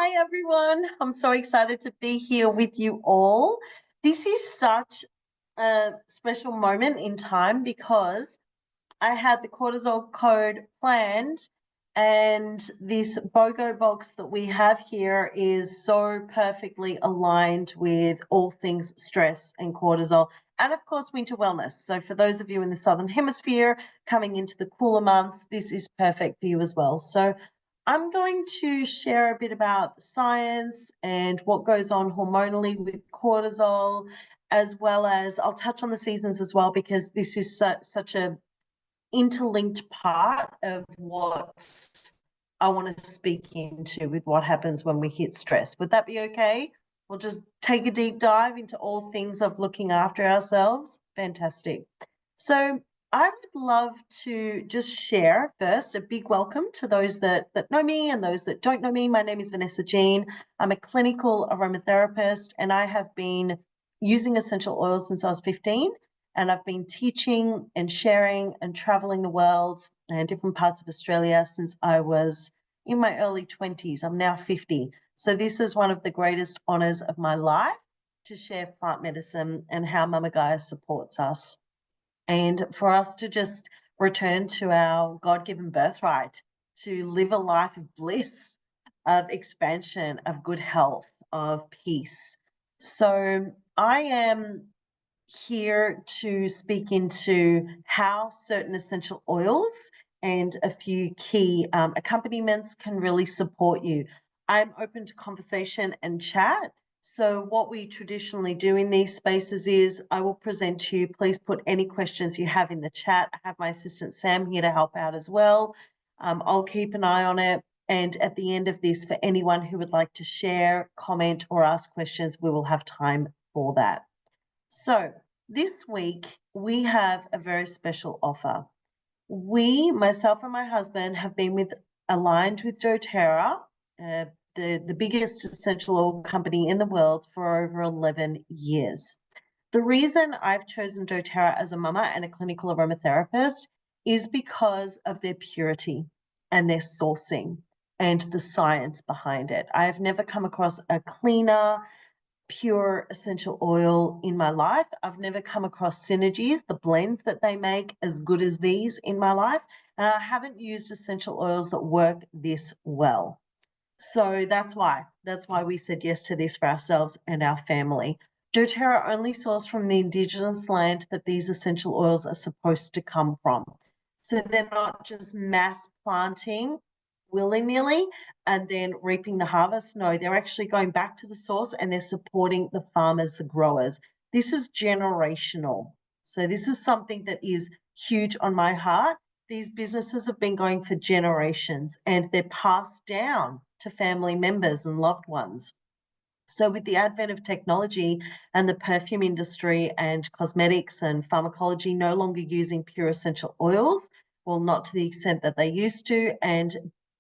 Hi, everyone. I'm so excited to be here with you all. This is such a special moment in time because I had the cortisol code planned, and this BOGO box that we have here is so perfectly aligned with all things stress and cortisol, and of course, winter wellness. So, for those of you in the Southern Hemisphere coming into the cooler months, this is perfect for you as well. So, I'm going to share a bit about the science and what goes on hormonally with cortisol, as well as I'll touch on the seasons as well, because this is such a interlinked part of what I want to speak into with what happens when we hit stress. Would that be okay? We'll just take a deep dive into all things of looking after ourselves. Fantastic. So I would love to just share first a big welcome to those that know me and those that don't know me. My name is Vanessa Jean. I'm a clinical aromatherapist, and I have been using essential oils since I was 15. And I've been teaching and sharing and traveling the world and different parts of Australia since I was in my early 20s. I'm now 50. So this is one of the greatest honors of my life, to share plant medicine and how Mama Gaia supports us. And for us to just return to our God-given birthright, to live a life of bliss, of expansion, of good health, of peace. So I am here to speak into how certain essential oils and a few key accompaniments can really support you. I'm open to conversation and chat. So what we traditionally do in these spaces is I will present to you. Please put any questions you have in the chat. I have my assistant Sam here to help out as well. I'll keep an eye on it. And at the end of this, for anyone who would like to share, comment, or ask questions, we will have time for that. So this week we have a very special offer. Myself and my husband, have been aligned with doTERRA, the biggest essential oil company in the world, for over 11 years. The reason I've chosen doTERRA as a mama and a clinical aromatherapist is because of their purity and their sourcing and the science behind it. I have never come across a cleaner, pure essential oil in my life. I've never come across synergies, the blends that they make, as good as these in my life. And I haven't used essential oils that work this well. So that's why we said yes to this for ourselves and our family. doTERRA only source from the indigenous land that these essential oils are supposed to come from. So they're not just mass planting willy-nilly and then reaping the harvest. No, they're actually going back to the source, and they're supporting the farmers, the growers. This is generational. So this is something that is huge on my heart. These businesses have been going for generations, and they're passed down to family members and loved ones. So with the advent of technology and the perfume industry and cosmetics and pharmacology no longer using pure essential oils, well, not to the extent that they used to, and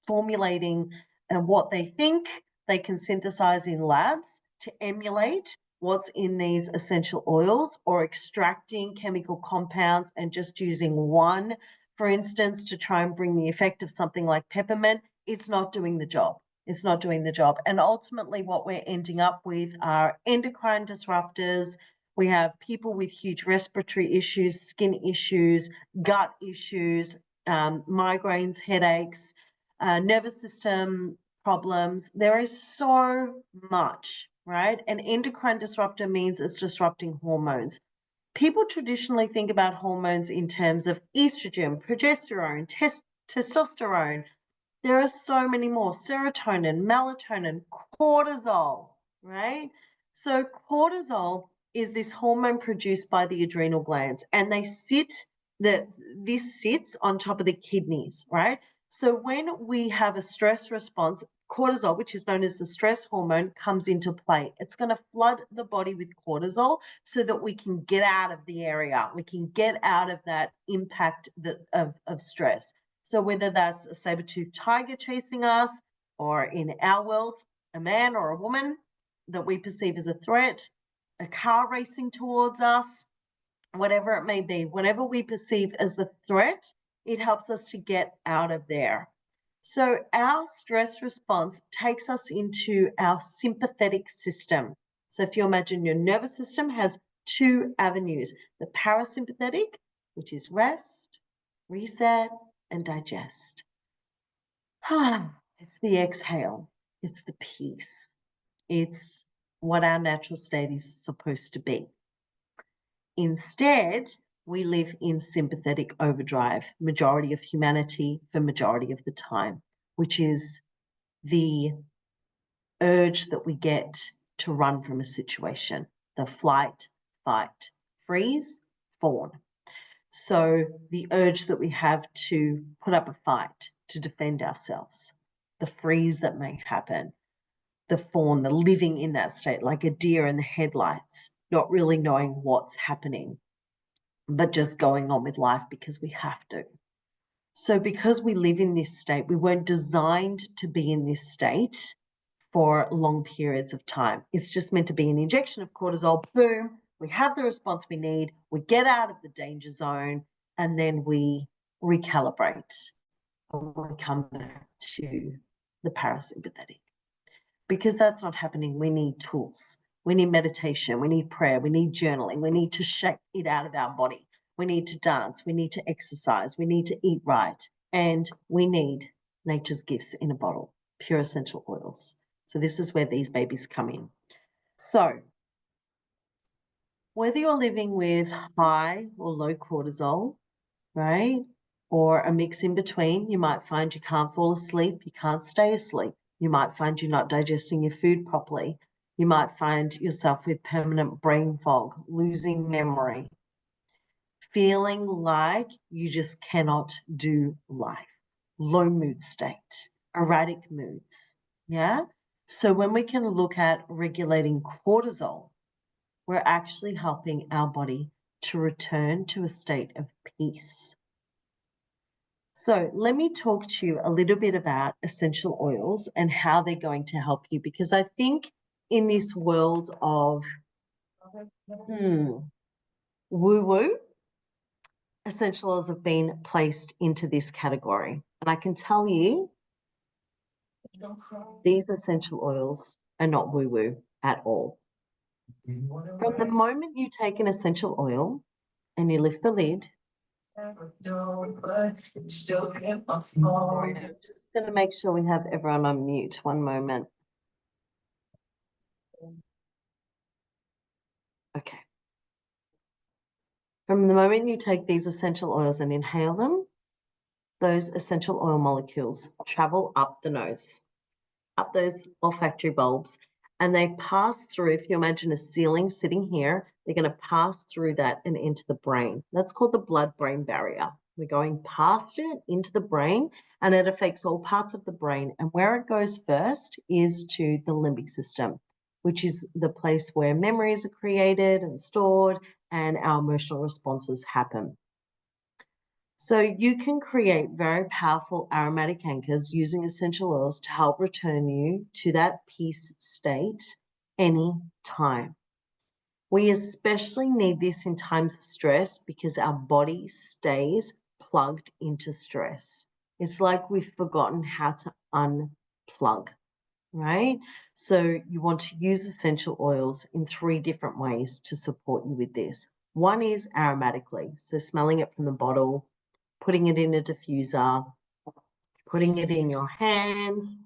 formulating what they think they can synthesize in labs to emulate what's in these essential oils, or extracting chemical compounds and just using one, for instance, to try and bring the effect of something like peppermint, it's not doing the job. It's not doing the job. And ultimately what we're ending up with are endocrine disruptors. We have people with huge respiratory issues, skin issues, gut issues, migraines, headaches, nervous system problems. There is so much, right? An endocrine disruptor means it's disrupting hormones. People traditionally think about hormones in terms of estrogen, progesterone, testosterone. There are so many more: serotonin, melatonin, cortisol, right? So cortisol is this hormone produced by the adrenal glands, and this sits on top of the kidneys, right? So when we have a stress response, cortisol, which is known as the stress hormone, comes into play. It's going to flood the body with cortisol so that we can get out of the area. We can get out of that impact of stress. So whether that's a saber-toothed tiger chasing us, or in our world, a man or a woman that we perceive as a threat, a car racing towards us, whatever it may be, whatever we perceive as the threat, it helps us to get out of there. So our stress response takes us into our sympathetic system. So if you imagine your nervous system has two avenues, the parasympathetic, which is rest, reset, and digest. It's the exhale. It's the peace. It's what our natural state is supposed to be. Instead, we live in sympathetic overdrive, majority of humanity for majority of the time, which is the urge that we get to run from a situation, the flight, fight, freeze, fawn. So the urge that we have to put up a fight, to defend ourselves, the freeze that may happen, the fawn, the living in that state, like a deer in the headlights, not really knowing what's happening, but just going on with life because we have to. So because we live in this state, we weren't designed to be in this state for long periods of time. It's just meant to be an injection of cortisol, boom, we have the response we need, we get out of the danger zone, and then we recalibrate and we come back to the parasympathetic. Because that's not happening, we need tools. We need meditation, we need prayer, we need journaling, we need to shake it out of our body. We need to dance, we need to exercise, we need to eat right, and we need nature's gifts in a bottle, pure essential oils. So this is where these babies come in. So whether you're living with high or low cortisol, right, or a mix in between, you might find you can't fall asleep, you can't stay asleep. You might find you're not digesting your food properly. You might find yourself with permanent brain fog, losing memory, feeling like you just cannot do life, low mood state, erratic moods, yeah? So when we can look at regulating cortisol, we're actually helping our body to return to a state of peace. So let me talk to you a little bit about essential oils and how they're going to help you, because I think in this world of woo-woo, essential oils have been placed into this category. And I can tell you these essential oils are not woo-woo at all. From the moment you take an essential oil and you lift the lid, sorry, I'm just going to make sure we have everyone on mute. One moment. Okay. From the moment you take these essential oils and inhale them, those essential oil molecules travel up the nose, up those olfactory bulbs, and they pass through. If you imagine a ceiling sitting here, they're going to pass through that and into the brain. That's called the blood-brain barrier. We're going past it into the brain, and it affects all parts of the brain. And where it goes first is to the limbic system, which is the place where memories are created and stored and our emotional responses happen. So you can create very powerful aromatic anchors using essential oils to help return you to that peace state anytime. We especially need this in times of stress because our body stays plugged into stress. It's like we've forgotten how to unplug, right? So you want to use essential oils in 3 different ways to support you with this. One is aromatically, so smelling it from the bottle, putting it in a diffuser, putting it in your hands,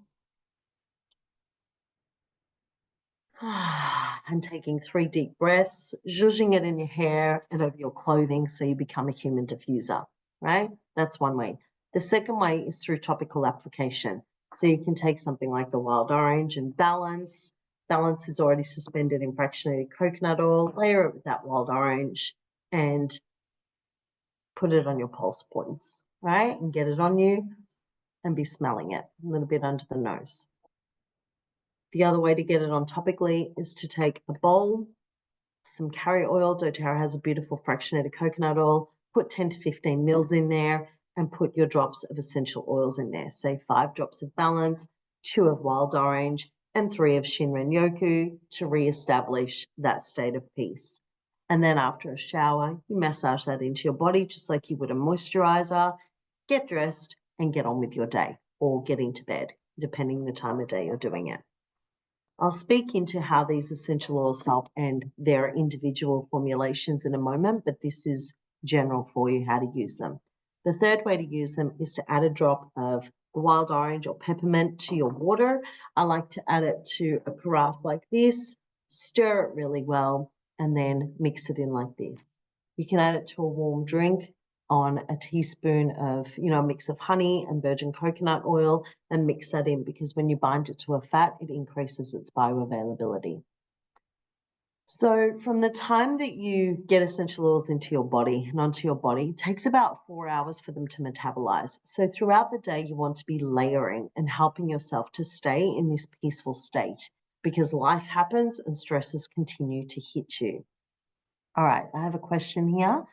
and taking 3 deep breaths, zhuzhing it in your hair and over your clothing so you become a human diffuser, right? That's one way. The second way is through topical application. So you can take something like the wild orange and balance. Balance is already suspended in fractionated coconut oil. Layer it with that wild orange and put it on your pulse points, right? And get it on you and be smelling it a little bit under the nose. The other way to get it on topically is to take a bowl, some carrier oil. doTERRA has a beautiful fractionated coconut oil. Put 10 to 15 mils in there and put your drops of essential oils in there. Say 5 drops of balance, 2 of wild orange, and 3 of Shinrin Yoku to reestablish that state of peace. And then after a shower, you massage that into your body just like you would a moisturizer. Get dressed and get on with your day. or getting to bed, depending the time of day you're doing it. I'll speak into how these essential oils help and their individual formulations in a moment, but this is general for you how to use them. The third way to use them is to add a drop of wild orange or peppermint to your water. I like to add it to a carafe like this, stir it really well, and then mix it in like this. You can add it to a warm drink on a teaspoon of, a mix of honey and virgin coconut oil, and mix that in, because when you bind it to a fat, it increases its bioavailability. So from the time that you get essential oils into your body and onto your body, it takes about 4 hours for them to metabolize. So throughout the day, you want to be layering and helping yourself to stay in this peaceful state, because life happens and stresses continue to hit you. All right, I have a question here.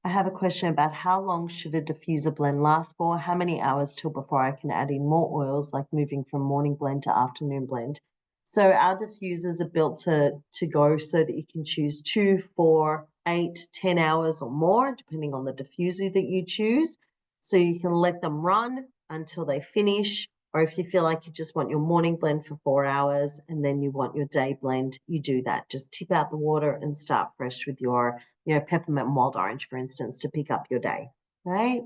I have a question about how long should a diffuser blend last for? How many hours till before I can add in more oils, like moving from morning blend to afternoon blend? So our diffusers are built to go so that you can choose 2, 4, 8, 10 hours or more, depending on the diffuser that you choose. So you can let them run until they finish, or if you feel like you just want your morning blend for 4 hours and then you want your day blend, you do that. Just tip out the water and start fresh with your peppermint and wild orange, for instance, to pick up your day, right?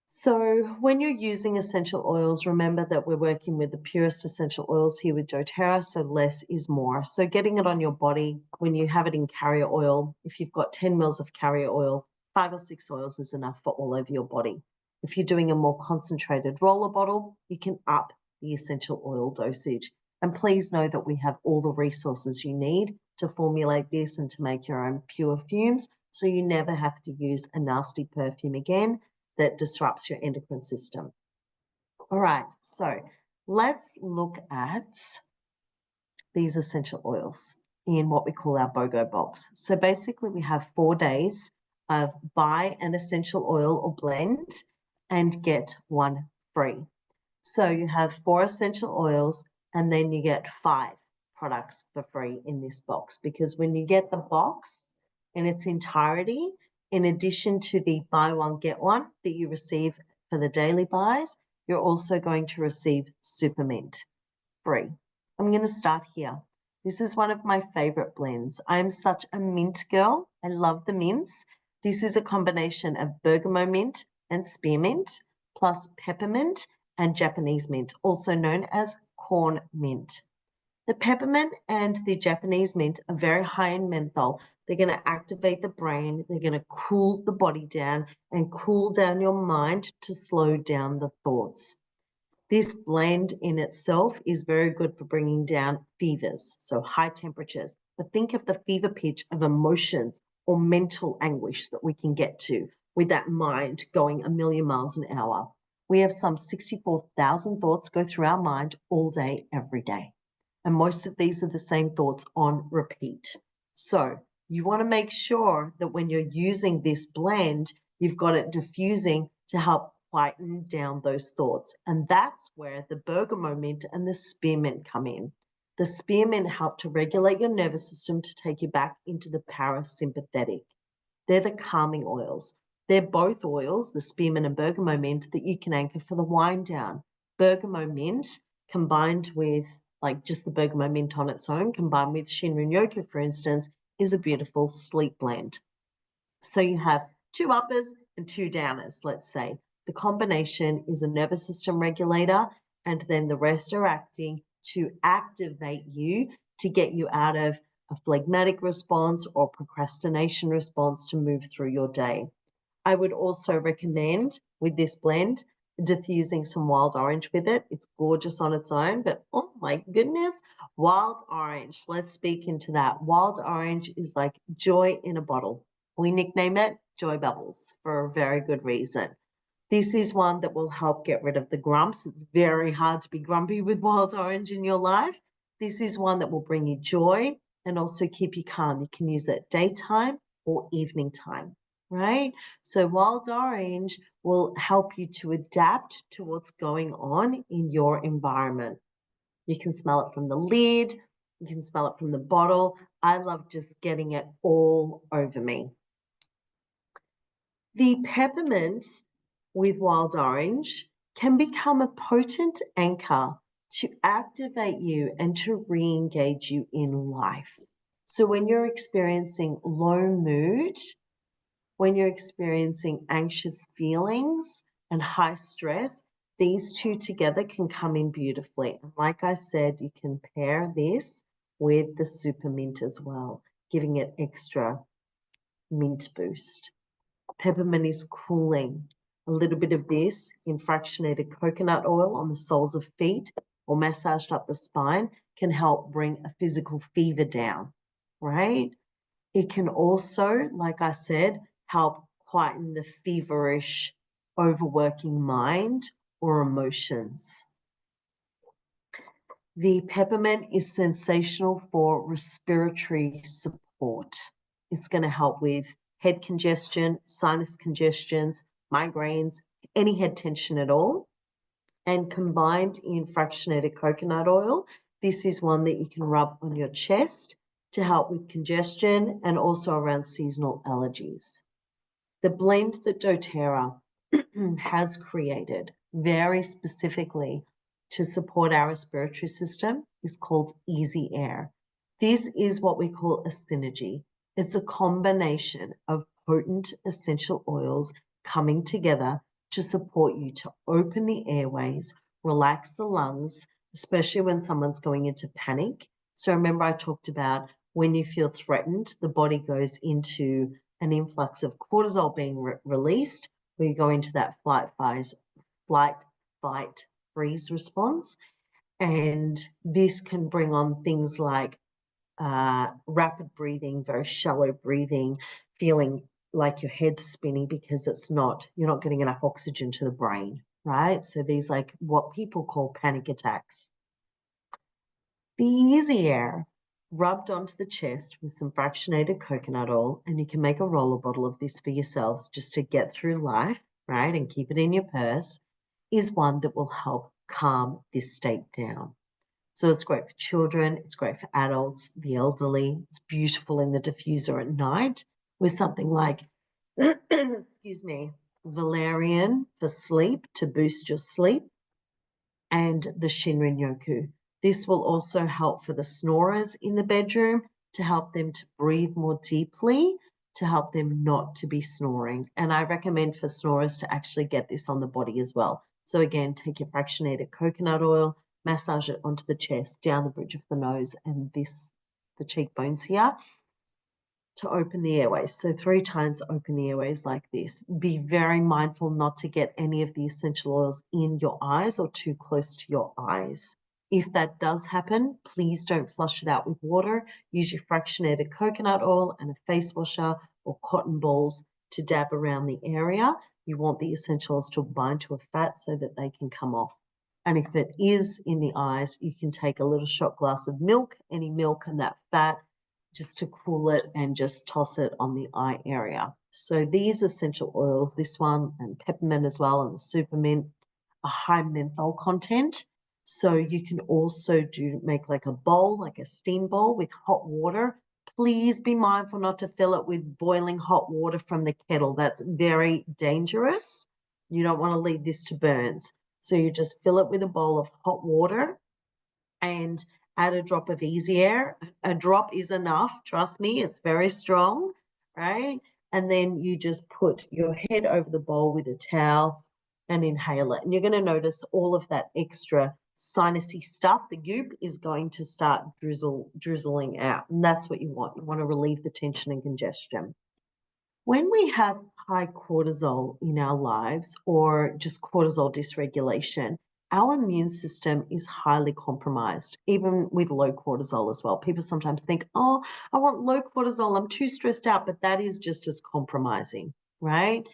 So when you're using essential oils, remember that we're working with the purest essential oils here with doTERRA, so less is more. So getting it on your body, when you have it in carrier oil, if you've got 10 mils of carrier oil, 5 or 6 oils is enough for all over your body. If you're doing a more concentrated roller bottle, you can up the essential oil dosage. And please know that we have all the resources you need to formulate this and to make your own pure fumes, so you never have to use a nasty perfume again that disrupts your endocrine system. All right, so let's look at these essential oils in what we call our BOGO box. So basically we have 4 days of buy an essential oil or blend and get 1 free. So you have 4 essential oils and then you get 5 products for free in this box, because when you get the box in its entirety, in addition to the buy one, get one that you receive for the daily buys, you're also going to receive Super Mint free. I'm going to start here. This is one of my favorite blends. I'm such a mint girl. I love the mints. This is a combination of bergamot mint and spearmint, plus peppermint and Japanese mint, also known as corn mint. The peppermint and the Japanese mint are very high in menthol. They're going to activate the brain. They're going to cool the body down and cool down your mind to slow down the thoughts. This blend in itself is very good for bringing down fevers, so high temperatures. But think of the fever pitch of emotions or mental anguish that we can get to with that mind going a million miles an hour. We have some 64,000 thoughts go through our mind all day, every day. And most of these are the same thoughts on repeat. So you want to make sure that when you're using this blend, you've got it diffusing to help quieten down those thoughts. And that's where the bergamot mint and the spearmint come in. The spearmint help to regulate your nervous system to take you back into the parasympathetic. They're the calming oils. They're both oils, the spearmint and bergamot mint, that you can anchor for the wind down. Bergamot mint combined with just the bergamot mint on its own, combined with Shinrin Yoku, for instance, is a beautiful sleep blend. So you have 2 uppers and 2 downers, let's say. The combination is a nervous system regulator, and then the rest are acting to activate you to get you out of a phlegmatic response or procrastination response to move through your day. I would also recommend with this blend diffusing some wild orange with it. It's gorgeous on its own, but oh my goodness, wild orange. Let's speak into that. Wild orange is like joy in a bottle. We nickname it Joy Bubbles for a very good reason. This is one that will help get rid of the grumps. It's very hard to be grumpy with wild orange in your life. This is one that will bring you joy and also keep you calm. You can use it daytime or evening time, right? So wild orange will help you to adapt to what's going on in your environment. You can smell it from the lid. You can smell it from the bottle. I love just getting it all over me. The peppermint with wild orange can become a potent anchor to activate you and to re-engage you in life. So when you're experiencing low mood, when you're experiencing anxious feelings and high stress, these two together can come in beautifully. And like I said, you can pair this with the super mint as well, giving it extra mint boost. Peppermint is cooling. A little bit of this in fractionated coconut oil on the soles of feet or massaged up the spine can help bring a physical fever down, right? It can also, like I said, help quieten the feverish, overworking mind or emotions. The peppermint is sensational for respiratory support. It's going to help with head congestion, sinus congestions, migraines, any head tension at all. And combined in fractionated coconut oil, this is one that you can rub on your chest to help with congestion and also around seasonal allergies. The blend that doTERRA has created very specifically to support our respiratory system is called Easy Air. This is what we call a synergy. It's a combination of potent essential oils coming together to support you to open the airways, relax the lungs, especially when someone's going into panic. So remember I talked about when you feel threatened, the body goes into an influx of cortisol being released, where you go into that flight, fight, freeze response. And this can bring on things like rapid breathing, very shallow breathing, feeling like your head's spinning because you're not getting enough oxygen to the brain, right? So these like what people call panic attacks. The Easy Air rubbed onto the chest with some fractionated coconut oil, and you can make a roller bottle of this for yourselves just to get through life, right, and keep it in your purse, is one that will help calm this state down. So it's great for children, it's great for adults, the elderly. It's beautiful in the diffuser at night with something like, excuse me, valerian for sleep to boost your sleep, and the Shinrin Yoku. This will also help for the snorers in the bedroom to help them to breathe more deeply, to help them not to be snoring. And I recommend for snorers to actually get this on the body as well. So again, take your fractionated coconut oil, massage it onto the chest, down the bridge of the nose and the cheekbones here, to open the airways. So 3 times open the airways like this. Be very mindful not to get any of the essential oils in your eyes or too close to your eyes. If that does happen, please don't flush it out with water. Use your fractionated coconut oil and a face washer or cotton balls to dab around the area. You want the essential oils to bind to a fat so that they can come off. And if it is in the eyes, you can take a little shot glass of milk, any milk and that fat, just to cool it and just toss it on the eye area. So these essential oils, this one and peppermint as well and the super mint, are high menthol content. So you can also make like a bowl, like a steam bowl with hot water. Please be mindful not to fill it with boiling hot water from the kettle. That's very dangerous. You don't want to lead this to burns. So you just fill it with a bowl of hot water and add a drop of Easy Air. A drop is enough. Trust me, it's very strong, right? And then you just put your head over the bowl with a towel and inhale it. And you're going to notice all of that extra sinusy stuff, the goop, is going to start drizzling out. And that's what you want. You want to relieve the tension and congestion. When we have high cortisol in our lives or just cortisol dysregulation, our immune system is highly compromised, even with low cortisol as well. People sometimes think, oh, I want low cortisol, I'm too stressed out, but that is just as compromising, right?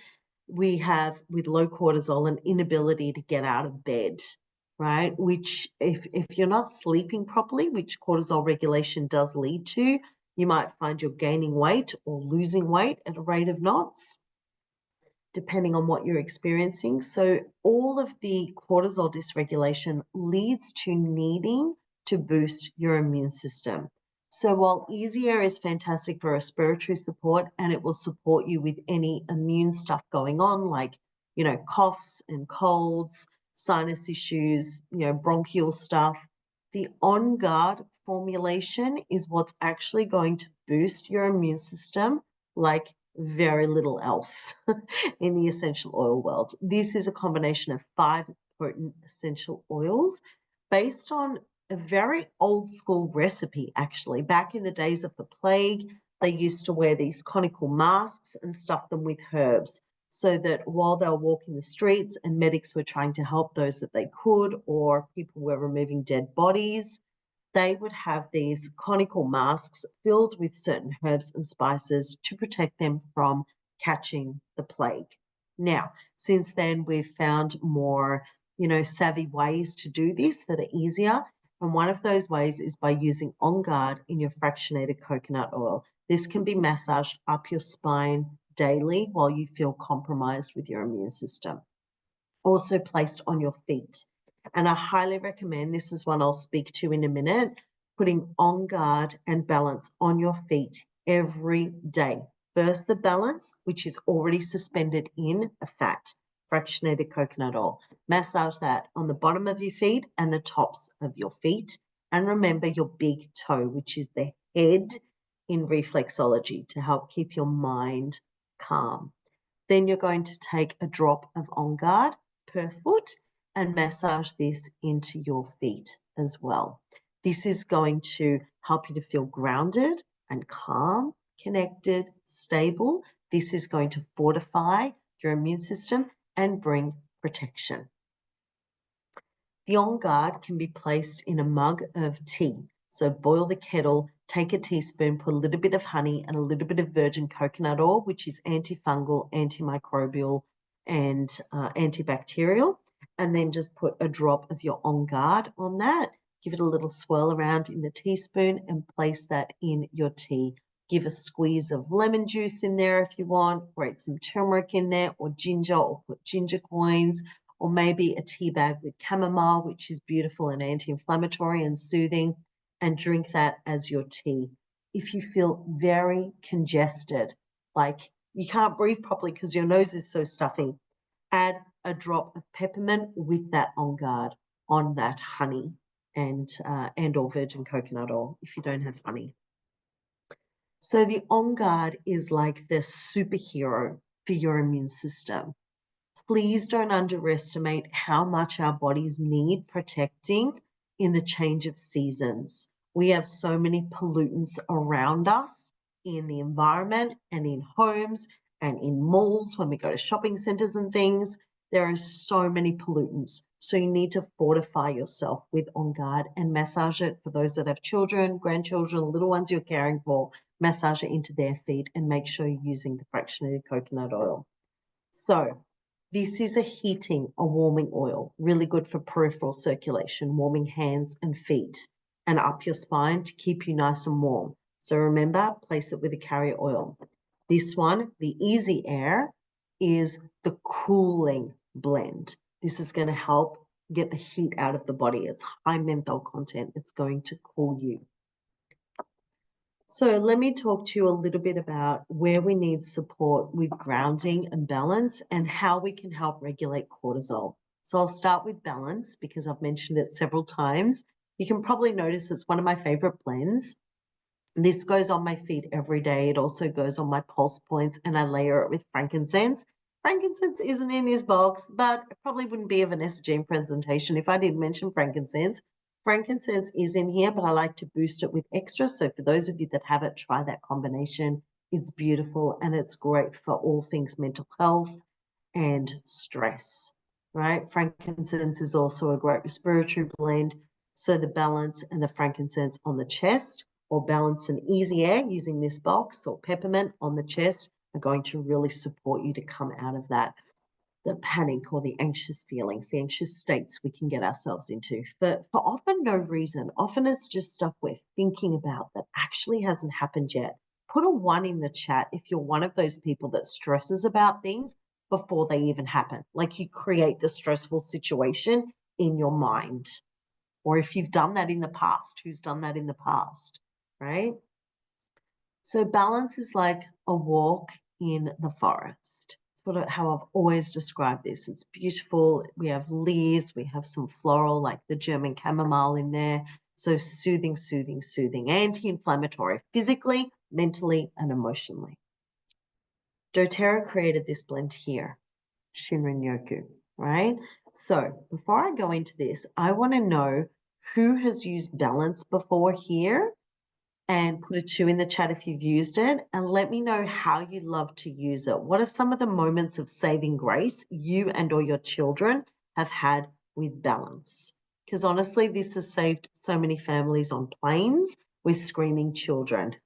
We have with low cortisol an inability to get out of bed, right? Which if you're not sleeping properly, which cortisol regulation does lead to, you might find you're gaining weight or losing weight at a rate of knots, depending on what you're experiencing. So all of the cortisol dysregulation leads to needing to boost your immune system. So while Easy Air is fantastic for respiratory support and it will support you with any immune stuff going on, like, coughs and colds, sinus issues, bronchial stuff. The On Guard formulation is what's actually going to boost your immune system like very little else in the essential oil world. This is a combination of 5 potent essential oils based on a very old school recipe, actually. Back in the days of the plague, they used to wear these conical masks and stuff them with herbs so that while they were walking the streets and medics were trying to help those that they could, or people were removing dead bodies, they would have these conical masks filled with certain herbs and spices to protect them from catching the plague. Now, since then, we've found more, savvy ways to do this that are easier. And one of those ways is by using On Guard in your fractionated coconut oil. This can be massaged up your spine daily while you feel compromised with your immune system. Also placed on your feet. And I highly recommend, this is one I'll speak to in a minute, putting On Guard and Balance on your feet every day. First, the Balance, which is already suspended in a fat, fractionated coconut oil. Massage that on the bottom of your feet and the tops of your feet. And remember your big toe, which is the head in reflexology, to help keep your mind calm. Then you're going to take a drop of On Guard per foot and massage this into your feet as well. This is going to help you to feel grounded and calm, connected, stable. This is going to fortify your immune system and bring protection. The On Guard can be placed in a mug of tea. So boil the kettle, take a teaspoon, put a little bit of honey and a little bit of virgin coconut oil, which is antifungal, antimicrobial, and antibacterial. And then just put a drop of your On Guard on that. Give it a little swirl around in the teaspoon and place that in your tea. Give a squeeze of lemon juice in there if you want. Grate some turmeric in there or ginger, or put ginger coins, or maybe a tea bag with chamomile, which is beautiful and anti-inflammatory and soothing, and drink that as your tea. If you feel very congested, like you can't breathe properly because your nose is so stuffy, add a drop of peppermint with that On Guard on that honey and or virgin coconut oil if you don't have honey. So the On Guard is like the superhero for your immune system. Please don't underestimate how much our bodies need protecting in the change of seasons. We have so many pollutants around us in the environment and in homes and in malls when we go to shopping centers and things. There are so many pollutants. So you need to fortify yourself with On Guard and massage it for those that have children, grandchildren, little ones you're caring for. Massage it into their feet and make sure you're using the fractionated coconut oil. So this is a heating, a warming oil, really good for peripheral circulation, warming hands and feet and up your spine to keep you nice and warm. So remember, place it with a carrier oil. This one, the Easy Air, is the cooling blend. This is going to help get the heat out of the body. It's high menthol content. It's going to cool you. So let me talk to you a little bit about where we need support with grounding and balance and how we can help regulate cortisol. So I'll start with balance because I've mentioned it several times. You can probably notice it's one of my favorite blends. This goes on my feet every day. It also goes on my pulse points and I layer it with frankincense. Frankincense isn't in this box, but it probably wouldn't be of an SGM presentation if I didn't mention frankincense. Frankincense is in here, but I like to boost it with extra. So for those of you that have it, try that combination. It's beautiful and it's great for all things mental health and stress, right? Frankincense is also a great respiratory blend. So the balance and the frankincense on the chest, or balance and Easy Air using this box, or peppermint on the chest, are going to really support you to come out of that, the panic or the anxious feelings, the anxious states we can get ourselves into for often no reason. Often it's just stuff we're thinking about that actually hasn't happened yet. Put a 1 in the chat if you're one of those people that stresses about things before they even happen. Like you create the stressful situation in your mind. Or if you've done that in the past, who's done that in the past, right? So balance is like a walk in the forest. how I've always described this. It's beautiful. We have leaves, we have some floral like the German chamomile in there. So soothing, soothing, soothing, anti-inflammatory, physically, mentally, and emotionally. doTERRA created this blend here, Shinrin Yoku, right? So before I go into this, I want to know who has used balance before here, and put a 2 in the chat if you've used it, and let me know how you love to use it. What are some of the moments of saving grace you and or your children have had with balance? Because honestly, this has saved so many families on planes with screaming children.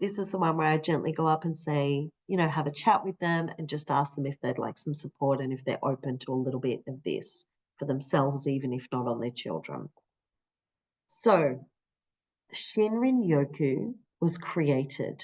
This is the one where I gently go up and say, have a chat with them and just ask them if they'd like some support and if they're open to a little bit of this for themselves, even if not on their children. So Shinrin Yoku was created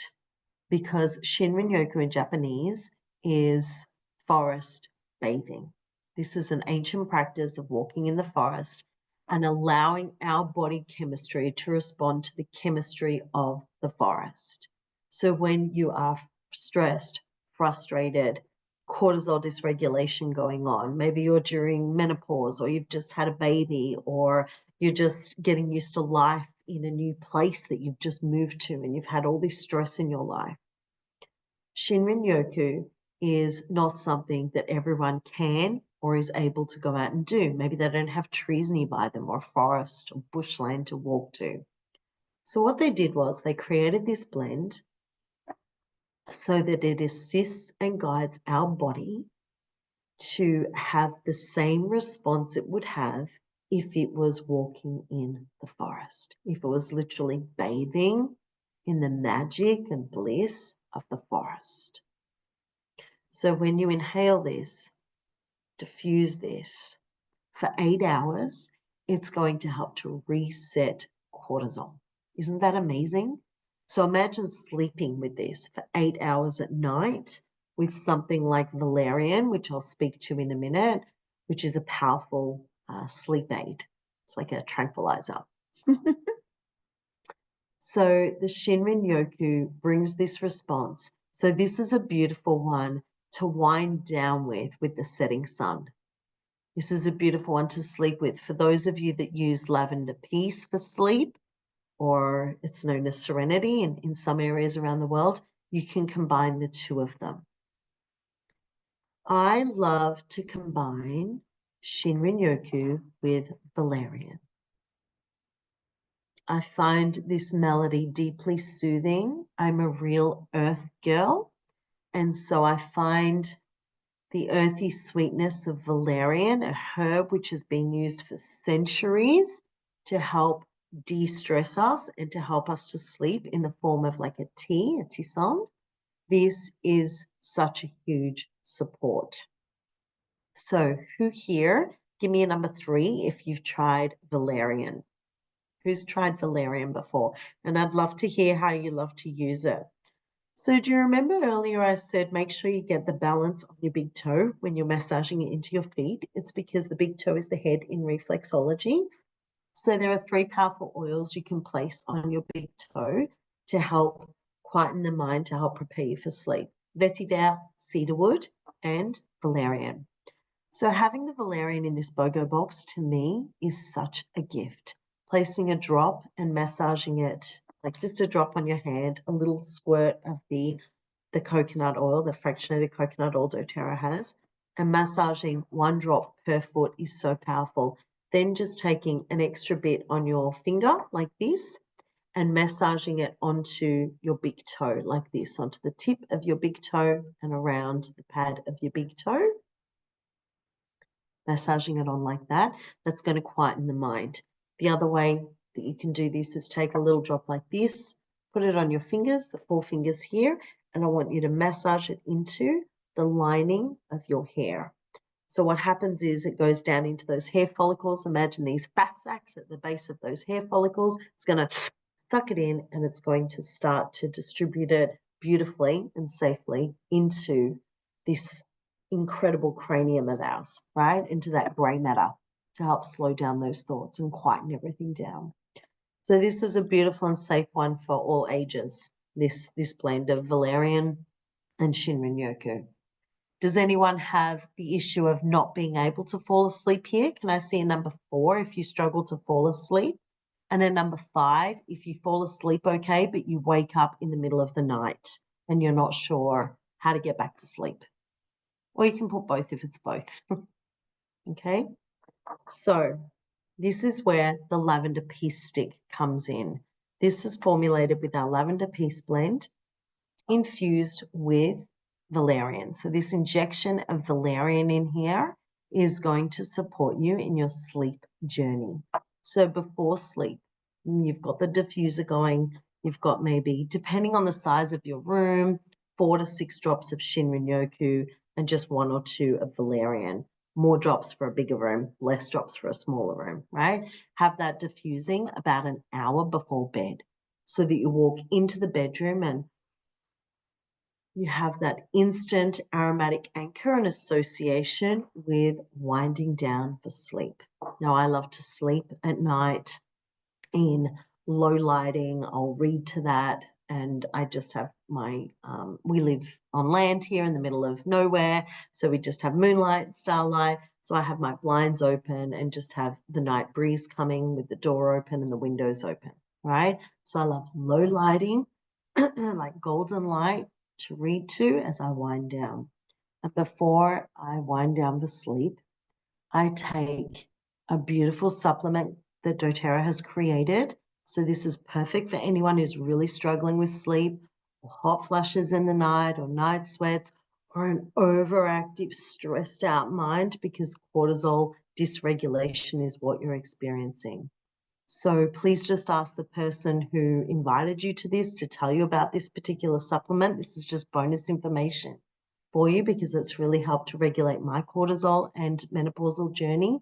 because Shinrin Yoku in Japanese is forest bathing. This is an ancient practice of walking in the forest and allowing our body chemistry to respond to the chemistry of the forest. So when you are stressed, frustrated, cortisol dysregulation going on, maybe you're during menopause, or you've just had a baby, or you're just getting used to life in a new place that you've just moved to and you've had all this stress in your life. Shinrin Yoku is not something that everyone can or is able to go out and do. Maybe they don't have trees nearby them or forest or bushland to walk to. So what they did was they created this blend so that it assists and guides our body to have the same response it would have if it was walking in the forest, if it was literally bathing in the magic and bliss of the forest. So when you inhale this, diffuse this for 8 hours, it's going to help to reset cortisol. Isn't that amazing? So imagine sleeping with this for 8 hours at night with something like valerian, which I'll speak to in a minute, which is a powerful sleep aid. It's like a tranquilizer. So the Shinrin Yoku brings this response. So this is a beautiful one to wind down with the setting sun. This is a beautiful one to sleep with. For those of you that use lavender peace for sleep, or it's known as serenity in some areas around the world, you can combine the two of them. I love to combine Shinrin Yoku with valerian. I find this melody deeply soothing. I'm a real earth girl, and so I find the earthy sweetness of valerian, a herb which has been used for centuries to help de-stress us and to help us to sleep in the form of like a tea, a tisane. This is such a huge support. So who here, give me a number 3 if you've tried valerian. Who's tried valerian before? And I'd love to hear how you love to use it. So do you remember earlier I said make sure you get the balance on your big toe when you're massaging it into your feet? It's because the big toe is the head in reflexology. So there are 3 powerful oils you can place on your big toe to help quieten the mind, to help prepare you for sleep. Vetiver, cedarwood, and valerian. So having the valerian in this BOGO box to me is such a gift. Placing a drop and massaging it, like just a drop on your hand, a little squirt of the coconut oil, the fractionated coconut oil doTERRA has, and massaging 1 drop per foot is so powerful. Then just taking an extra bit on your finger like this and massaging it onto your big toe like this, onto the tip of your big toe and around the pad of your big toe. Massaging it on like that, that's going to quieten the mind. The other way that you can do this is take a little drop like this, put it on your fingers, the 4 fingers here, and I want you to massage it into the lining of your hair. So what happens is it goes down into those hair follicles. Imagine these fat sacs at the base of those hair follicles. It's going to suck it in and it's going to start to distribute it beautifully and safely into this incredible cranium of ours, right? Into that gray matter to help slow down those thoughts and quieten everything down. So this is a beautiful and safe one for all ages, this blend of valerian and Shinrin Yoku. Does anyone have the issue of not being able to fall asleep here? Can I see a number 4 if you struggle to fall asleep? And a number 5 if you fall asleep okay, but you wake up in the middle of the night and you're not sure how to get back to sleep. Or you can put both if it's both. Okay, so this is where the lavender peace stick comes in. This is formulated with our lavender peace blend infused with valerian. So this injection of valerian in here is going to support you in your sleep journey. So before sleep, you've got the diffuser going, you've got maybe, depending on the size of your room, 4 to 6 drops of Shinrin-yoku and just 1 or 2 of valerian. More drops for a bigger room, less drops for a smaller room, right? Have that diffusing about an hour before bed so that you walk into the bedroom and you have that instant aromatic anchor and association with winding down for sleep. Now, I love to sleep at night in low lighting. I'll read to that, and I just have my, we live on land here in the middle of nowhere, so we just have moonlight, starlight. So I have my blinds open and just have the night breeze coming with the door open and the windows open, right? So I love low lighting, like golden light, to read to as I wind down. And before I wind down for sleep, I take a beautiful supplement that doTERRA has created. So this is perfect for anyone who's really struggling with sleep, or hot flushes in the night, or night sweats, or an overactive, stressed out mind, because cortisol dysregulation is what you're experiencing. So please just ask the person who invited you to this to tell you about this particular supplement. This is just bonus information for you because it's really helped to regulate my cortisol and menopausal journey.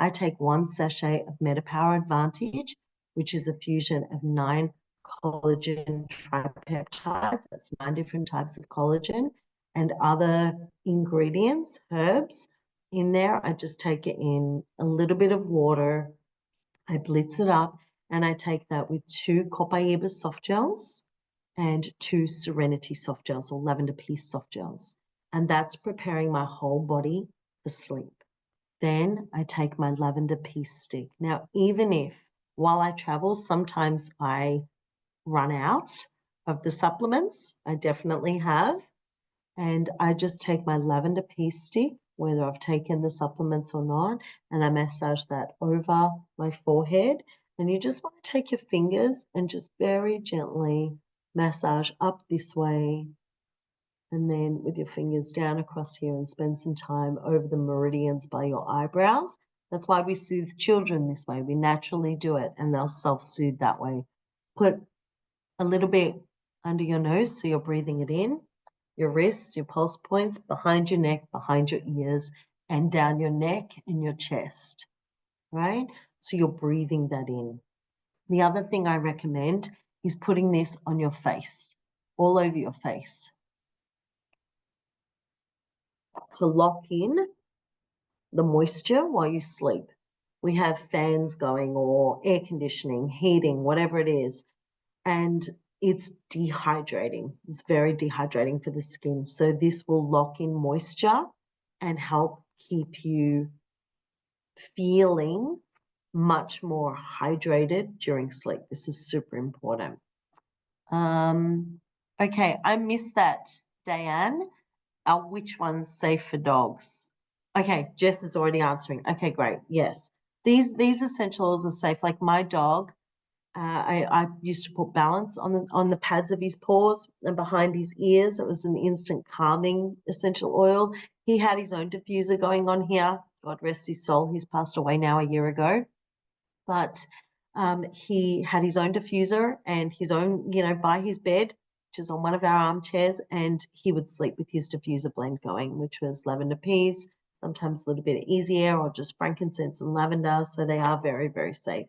I take 1 sachet of MetaPower Advantage, which is a fusion of 9 collagen tripeptides, that's 9 different types of collagen, and other ingredients, herbs in there. I just take it in a little bit of water, I blitz it up, and I take that with 2 Copaiba soft gels and 2 Serenity soft gels or Lavender Peace soft gels. And that's preparing my whole body for sleep. Then I take my Lavender Peace stick. Now, even if while I travel, sometimes I run out of the supplements, I definitely have. And I just take my Lavender Peace stick, whether I've taken the supplements or not, and I massage that over my forehead. And you just want to take your fingers and just very gently massage up this way, and then with your fingers down across here, and spend some time over the meridians by your eyebrows. That's why we soothe children this way. We naturally do it, and they'll self-soothe that way. Put a little bit under your nose so you're breathing it in, your wrists, your pulse points, behind your neck, behind your ears, and down your neck and your chest, right? So you're breathing that in. The other thing I recommend is putting this on your face, all over your face, to lock in the moisture while you sleep. We have fans going or air conditioning, heating, whatever it is, and it's dehydrating. It's very dehydrating for the skin. So this will lock in moisture and help keep you feeling much more hydrated during sleep. This is super important. Okay, I missed that, Diane. Which one's safe for dogs? Okay, Jess is already answering. Okay, great. Yes, these essential oils are safe. Like my dog, I used to put balance on the pads of his paws and behind his ears. It was an instant calming essential oil. He had his own diffuser going on here. God rest his soul. He's passed away now a year ago. But he had his own diffuser and his own, by his bed, which is on one of our armchairs, and he would sleep with his diffuser blend going, which was lavender peace, sometimes a little bit of easy air or just frankincense and lavender. So they are very, very safe.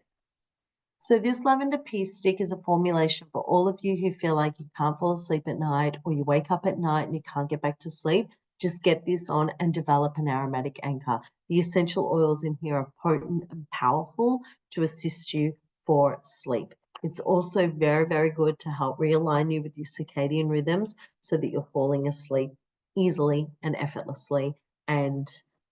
So this lavender peace stick is a formulation for all of you who feel like you can't fall asleep at night, or you wake up at night and you can't get back to sleep. Just get this on and develop an aromatic anchor. The essential oils in here are potent and powerful to assist you for sleep. It's also very, very good to help realign you with your circadian rhythms so that you're falling asleep easily and effortlessly. And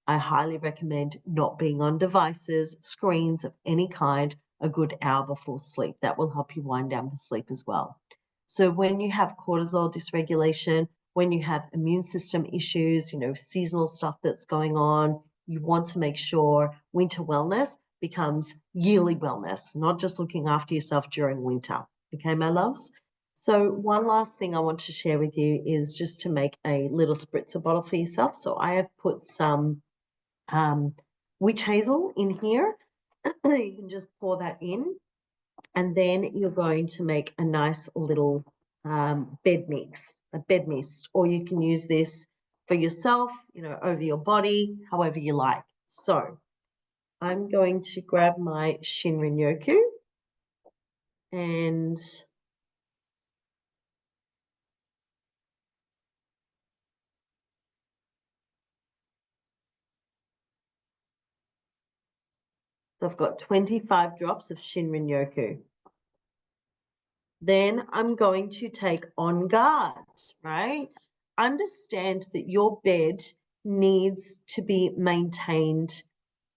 I highly recommend not being on devices, screens of any kind, a good hour before sleep. That will help you wind down for sleep as well. So when you have cortisol dysregulation, when you have immune system issues, seasonal stuff that's going on, you want to make sure winter wellness becomes yearly wellness, not just looking after yourself during winter. Okay, my loves? So one last thing I want to share with you is just to make a little spritzer bottle for yourself. So I have put some witch hazel in here. You can just pour that in, and then you're going to make a nice little bed mist, or you can use this for yourself, over your body, however you like. So I'm going to grab my Shinrin Yoku, and so I've got 25 drops of Shinrin Yoku. Then I'm going to take On Guard, right? Understand that your bed needs to be maintained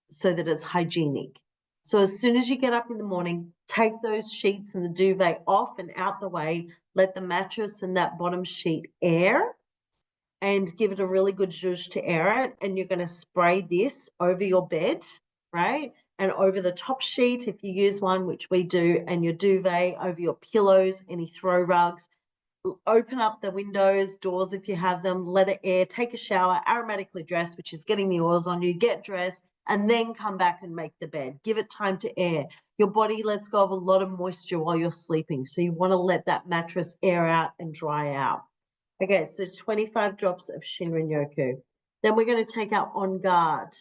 so that it's hygienic. So as soon as you get up in the morning, take those sheets and the duvet off and out the way, let the mattress and that bottom sheet air, and give it a really good zhuzh to air it. And you're going to spray this over your bed, right? And over the top sheet, if you use one, which we do, and your duvet, over your pillows, any throw rugs. Open up the windows, doors if you have them, let it air, take a shower, aromatically dress, which is getting the oils on you, get dressed, and then come back and make the bed. Give it time to air. Your body lets go of a lot of moisture while you're sleeping, so you want to let that mattress air out and dry out. Okay, so 25 drops of Shinrin Yoku. Then we're going to take our On Guard.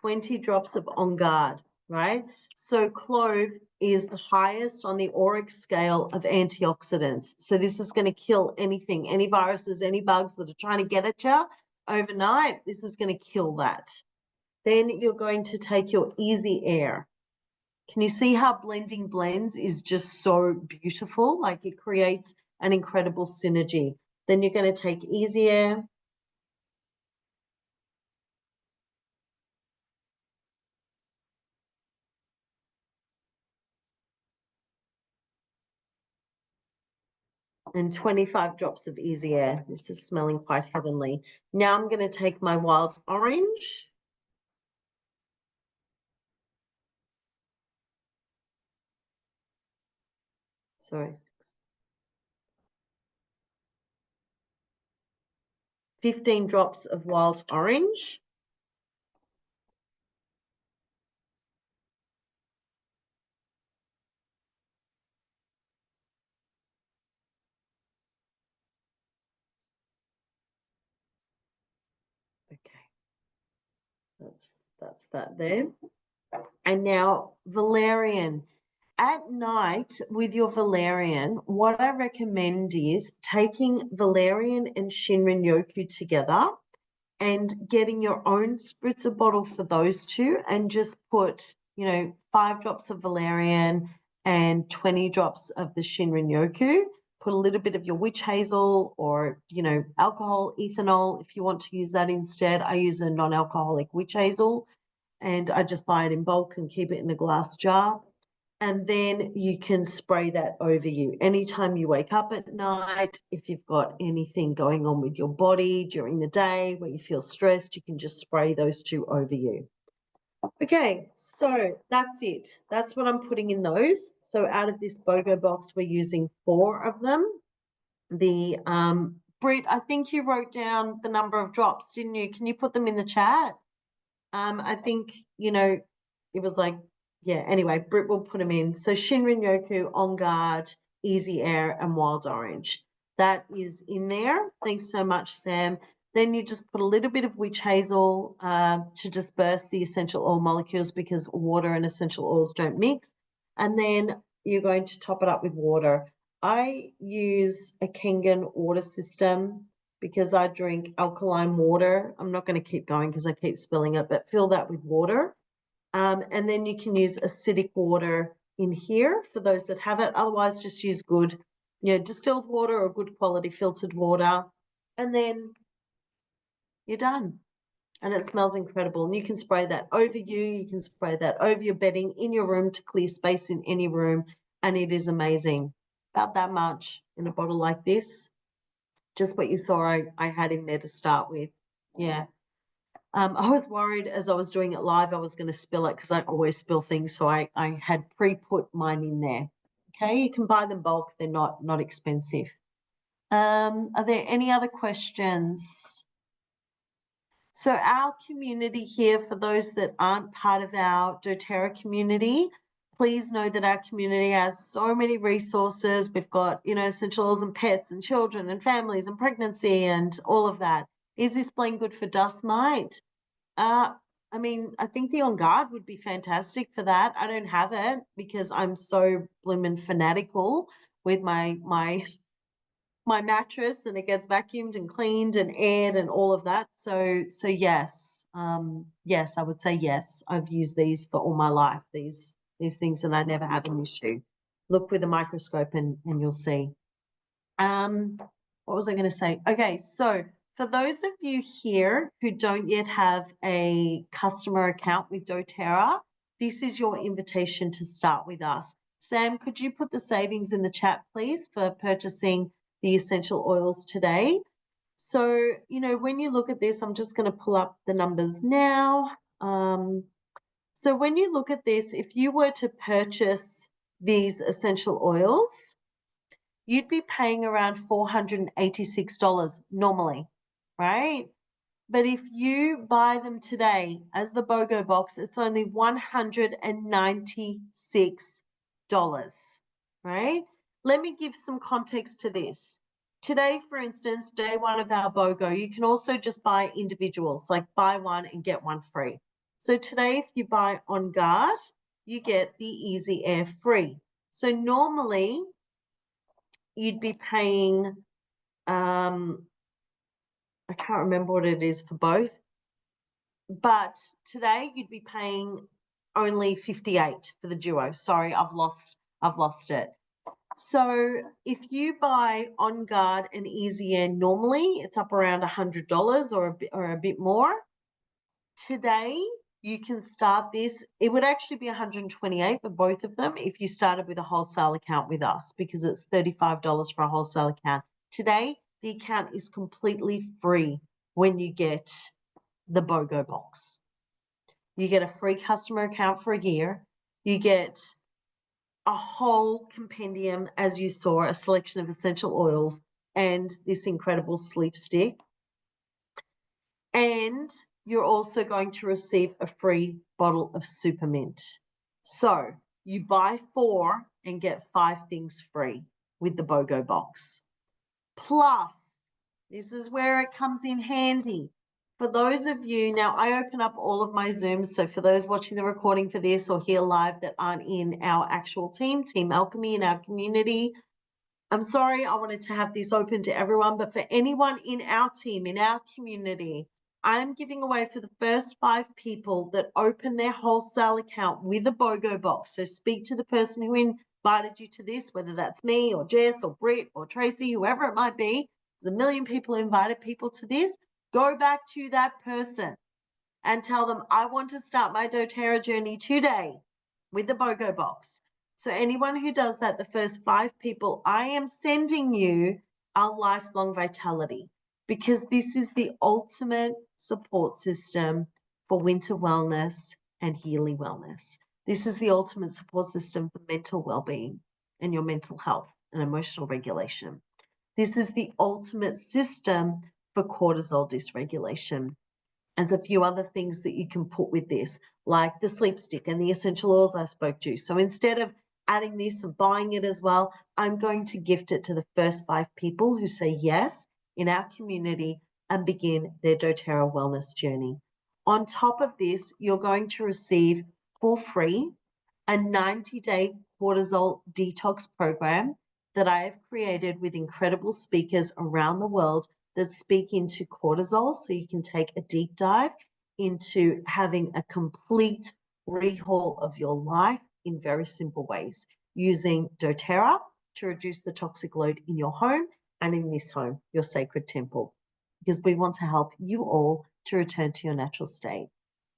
Twenty drops of On Guard, right? So clove is the highest on the auric scale of antioxidants. So this is going to kill anything, any viruses, any bugs that are trying to get at you overnight. This is going to kill that. Then you're going to take your Easy Air. Can you see how blending blends is just so beautiful? Like it creates an incredible synergy. Then you're going to take Easy Air. And 25 drops of Easy Air. This is smelling quite heavenly. Now I'm going to take my wild orange. Sorry. 15 drops of wild orange. Okay. That's that there. And now valerian. At night with your valerian, what I recommend is taking valerian and Shinrin Yoku together and getting your own spritzer bottle for those two, and just put, 5 drops of valerian and 20 drops of the Shinrin Yoku. Put a little bit of your witch hazel or, alcohol, ethanol, if you want to use that instead. I use a non-alcoholic witch hazel, and I just buy it in bulk and keep it in a glass jar. And then you can spray that over you. Anytime you wake up at night, if you've got anything going on with your body during the day where you feel stressed, you can just spray those two over you. Okay, so that's it. That's what I'm putting in those. So out of this BOGO box, we're using 4 of them. The Britt, I think you wrote down the number of drops, didn't you? Can you put them in the chat? I think, it was like, yeah, anyway, Britt will put them in. So Shinrin Yoku, On Guard, Easy Air, and Wild Orange. That is in there. Thanks so much, Sam. Then you just put a little bit of witch hazel to disperse the essential oil molecules, because water and essential oils don't mix. And then you're going to top it up with water. I use a Kangen water system because I drink alkaline water. I'm not going to keep going because I keep spilling it, but fill that with water. And then you can use acidic water in here for those that have it. Otherwise, just use good, distilled water or good quality filtered water. And then you're done. And it smells incredible. And you can spray that over you. You can spray that over your bedding in your room to clear space in any room. And it is amazing. About that much in a bottle like this. Just what you saw I had in there to start with. Yeah. I was worried as I was doing it live, I was going to spill it because I always spill things. So I had pre-put mine in there. Okay, you can buy them bulk. They're not expensive. Are there any other questions? So our community here, for those that aren't part of our doTERRA community, please know that our community has so many resources. We've got, essential oils and pets and children and families and pregnancy and all of that. Is this blend good for dust mite? I think the On Guard would be fantastic for that. I don't have it because I'm so bloomin' fanatical with my mattress, and it gets vacuumed and cleaned and aired and all of that. So yes, yes, I would say yes. I've used these for all my life. These things, and I never have an issue. Look with a microscope and you'll see. What was I going to say? Okay, so for those of you here who don't yet have a customer account with doTERRA, this is your invitation to start with us. Sam, could you put the savings in the chat, please, for purchasing the essential oils today? So, when you look at this, I'm just going to pull up the numbers now. So when you look at this, if you were to purchase these essential oils, you'd be paying around $486 normally, right? But if you buy them today as the BOGO box, it's only $196, right? Let me give some context to this. Today, for instance, day one of our BOGO, you can also just buy individuals, like buy one and get one free. So today, if you buy On Guard, you get the Easy Air free. So normally, you'd be paying, I can't remember what it is for both, but today you'd be paying only 58 for the duo. Sorry, I've lost it. So if you buy On Guard and Easy Air normally, it's up around $100 or a bit more. Today, you can start this. It would actually be $128 for both of them if you started with a wholesale account with us, because it's $35 for a wholesale account. Today, the account is completely free when you get the BOGO box. You get a free customer account for a year. You get a whole compendium, as you saw, a selection of essential oils and this incredible sleep stick. And you're also going to receive a free bottle of Supermint. So you buy 4 and get 5 things free with the BOGO box. Plus, this is where it comes in handy. For those of you, now I open up all of my Zooms, so for those watching the recording for this or here live that aren't in our actual team, Team Alchemy in our community, I'm sorry, I wanted to have this open to everyone, but for anyone in our team, in our community, I'm giving away for the first 5 people that open their wholesale account with a BOGO box. So speak to the person who invited you to this, whether that's me or Jess or Britt or Tracy, whoever it might be. There's a million people who invited people to this. Go back to that person and tell them, I want to start my doTERRA journey today with the BOGO box. So anyone who does that, the first 5 people, I am sending you our lifelong vitality, because this is the ultimate support system for winter wellness and yearly wellness. This is the ultimate support system for mental well-being and your mental health and emotional regulation. This is the ultimate system for cortisol dysregulation. There's a few other things that you can put with this, like the sleep stick and the essential oils I spoke to. So instead of adding this and buying it as well, I'm going to gift it to the first 5 people who say yes in our community and begin their doTERRA wellness journey. On top of this, you're going to receive for free a 90-day cortisol detox program that I have created with incredible speakers around the world that speak into cortisol, so you can take a deep dive into having a complete rehaul of your life in very simple ways, using doTERRA to reduce the toxic load in your home and in this home, your sacred temple, because we want to help you all to return to your natural state.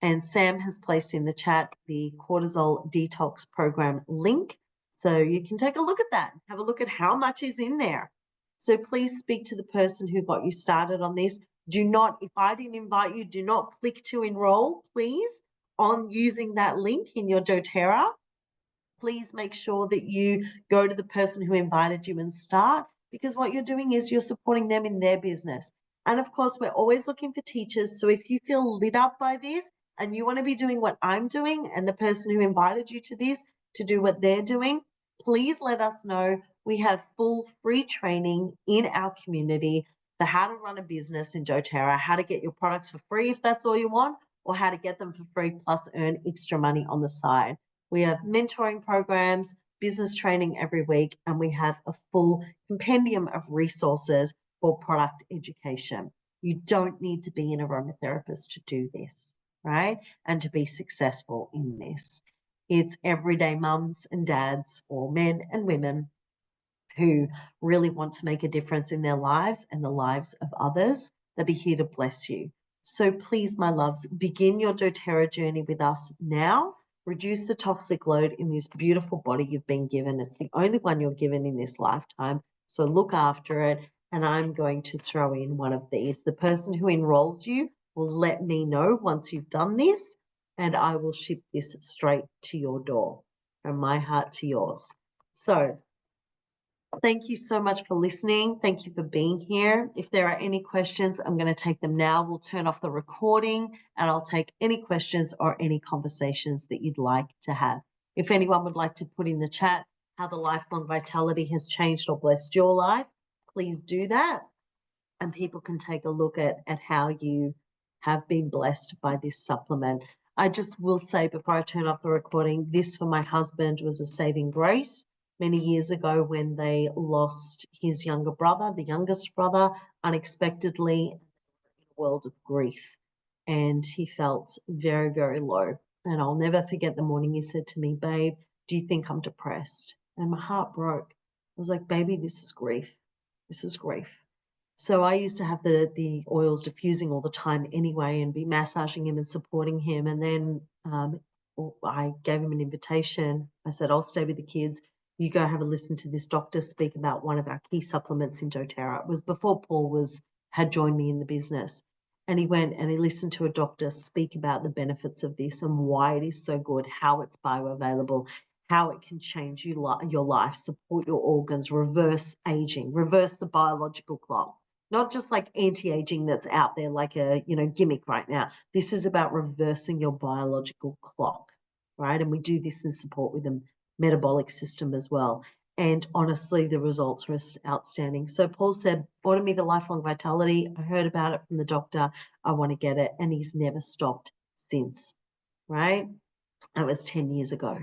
And Sam has placed in the chat the cortisol detox program link. So you can take a look at that, have a look at how much is in there. So please speak to the person who got you started on this. Do not, if I didn't invite you, do not click to enroll, please, on using that link in your doTERRA. Please make sure that you go to the person who invited you and start, because what you're doing is you're supporting them in their business. And of course, we're always looking for teachers. So if you feel lit up by this and you want to be doing what I'm doing and the person who invited you to this to do what they're doing, please let us know. We have full free training in our community for how to run a business in doTERRA, how to get your products for free if that's all you want, or how to get them for free plus earn extra money on the side. We have mentoring programs, business training every week, and we have a full compendium of resources for product education. You don't need to be an aromatherapist to do this, right? And to be successful in this. It's everyday mums and dads, or men and women, who really want to make a difference in their lives and the lives of others, that are here to bless you. So please, my loves, begin your doTERRA journey with us now. Reduce the toxic load in this beautiful body you've been given. It's the only one you're given in this lifetime. So look after it. And I'm going to throw in one of these. The person who enrolls you will let me know once you've done this, and I will ship this straight to your door, from my heart to yours. So thank you so much for listening. Thank you for being here. If there are any questions, I'm going to take them now. We'll turn off the recording and I'll take any questions or any conversations that you'd like to have. If anyone would like to put in the chat how the lifelong vitality has changed or blessed your life, please do that. And people can take a look at how you have been blessed by this supplement. I just will say before I turn off the recording, this for my husband was a saving grace many years ago when they lost his younger brother, the youngest brother, unexpectedly in a world of grief. And he felt very, very low. And I'll never forget the morning he said to me, "Babe, do you think I'm depressed?" And my heart broke. I was like, "Baby, this is grief. This is grief." So I used to have the oils diffusing all the time anyway, and be massaging him and supporting him. And then I gave him an invitation. I said, "I'll stay with the kids. You go have a listen to this doctor speak about one of our key supplements in doTERRA." It was before Paul had joined me in the business. And he went and he listened to a doctor speak about the benefits of this and why it is so good, how it's bioavailable, how it can change your life, support your organs, reverse aging, reverse the biological clock. Not just like anti-aging that's out there like a gimmick right now. This is about reversing your biological clock, right? And we do this in support with the metabolic system as well. And honestly, the results are outstanding. So Paul said, "Order me the Lifelong Vitality. I heard about it from the doctor. I want to get it." And he's never stopped since, right? That was 10 years ago.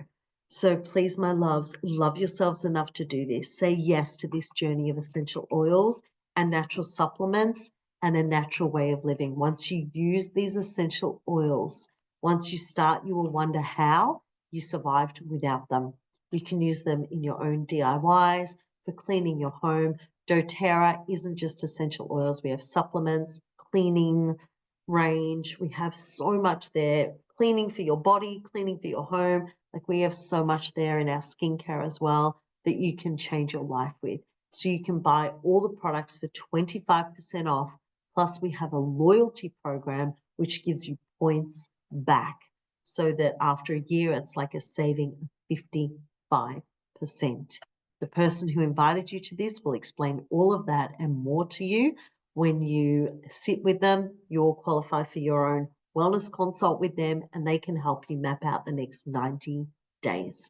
So please, my loves, love yourselves enough to do this. Say yes to this journey of essential oils and natural supplements and a natural way of living. Once you use these essential oils, once you start, you will wonder how you survived without them. You can use them in your own DIYs, for cleaning your home. doTERRA isn't just essential oils. We have supplements, cleaning range. We have so much there. Cleaning for your body, cleaning for your home. Like, we have so much there in our skincare as well that you can change your life with. So you can buy all the products for 25% off. Plus we have a loyalty program which gives you points back, so that after a year it's like a saving of 55%. The person who invited you to this will explain all of that and more to you. When you sit with them, you'll qualify for your own wellness consult with them, and they can help you map out the next 90 days.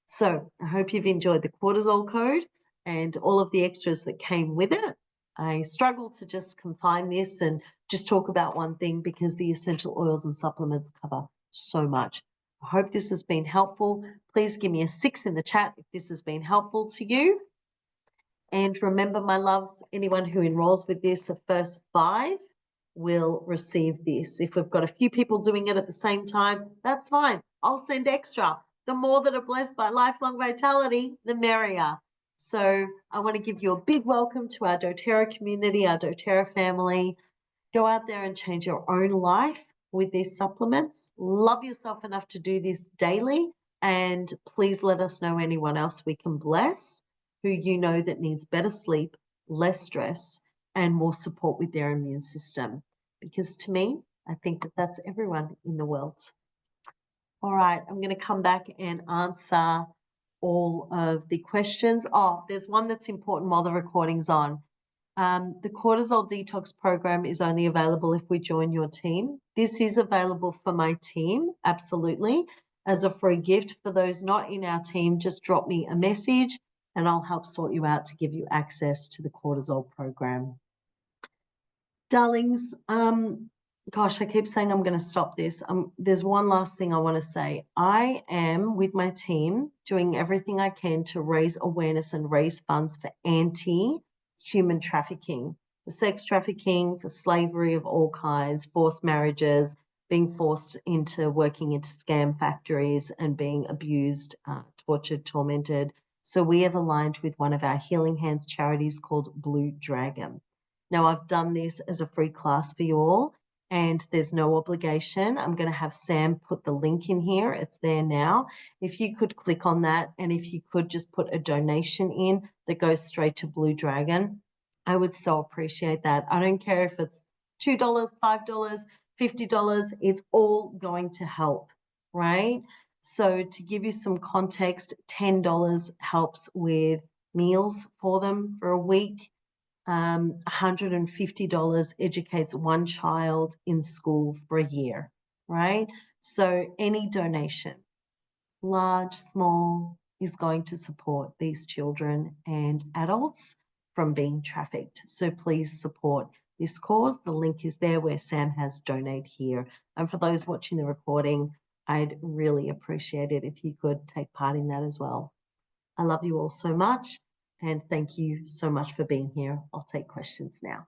So I hope you've enjoyed the cortisol code and all of the extras that came with it. I struggle to just confine this and just talk about one thing, because the essential oils and supplements cover so much. I hope this has been helpful. Please give me a 6 in the chat if this has been helpful to you. And remember, my loves, anyone who enrolls with this, the first 5 will receive this. If we've got a few people doing it at the same time, that's fine. I'll send extra. The more that are blessed by lifelong vitality, the merrier. So I want to give you a big welcome to our doTERRA community, our doTERRA family. Go out there and change your own life with these supplements. Love yourself enough to do this daily. And please let us know anyone else we can bless who you know that needs better sleep, less stress, and more support with their immune system. Because to me, I think that that's everyone in the world. All right, I'm going to come back and answer all of the questions. Oh, there's one that's important while the recording's on. The cortisol detox program is only available if we join your team. This is available for my team, absolutely, as a free gift. For those not in our team, just drop me a message and I'll help sort you out to give you access to the cortisol program. Darlings, gosh, I keep saying I'm going to stop this. There's one last thing I want to say. I am, with my team, doing everything I can to raise awareness and raise funds for anti-human trafficking, for sex trafficking, for slavery of all kinds, forced marriages, being forced into working into scam factories and being abused, tortured, tormented. So we have aligned with one of our Healing Hands charities called Blue Dragon. Now, I've done this as a free class for you all, and there's no obligation. I'm going to have Sam put the link in here. It's there now. If you could click on that, and if you could just put a donation in that goes straight to Blue Dragon, I would so appreciate that. I don't care if it's $2, $5, $50, it's all going to help, right? So to give you some context, $10 helps with meals for them for a week. $150 educates one child in school for a year, right? So any donation, large, small, is going to support these children and adults from being trafficked. So please support this cause. The link is there where Sam has donate here. And for those watching the recording, I'd really appreciate it if you could take part in that as well. I love you all so much. And thank you so much for being here. I'll take questions now.